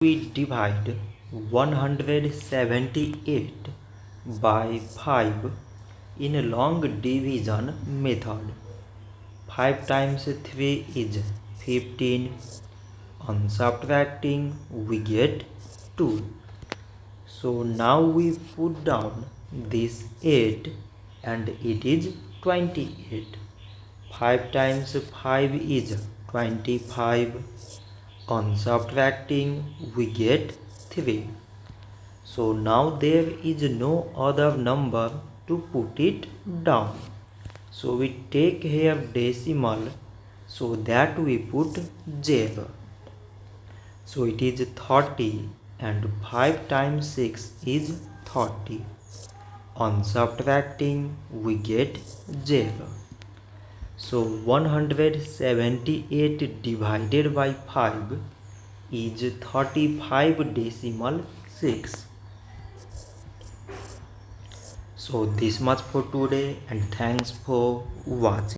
We divide 178 by 5 in a long division method. 5 times 3 is 15. On subtracting, we get 2. So now we put down this 8 and it is 28. 5 times 5 is 25. On subtracting, we get 3. So now there is no other number to put it down. So we take here decimal so that we put 0. So it is 30 and 5 times 6 is 30. On subtracting, we get 0. So 178 divided by 5 is 35.6. So this much for today and thanks for watching.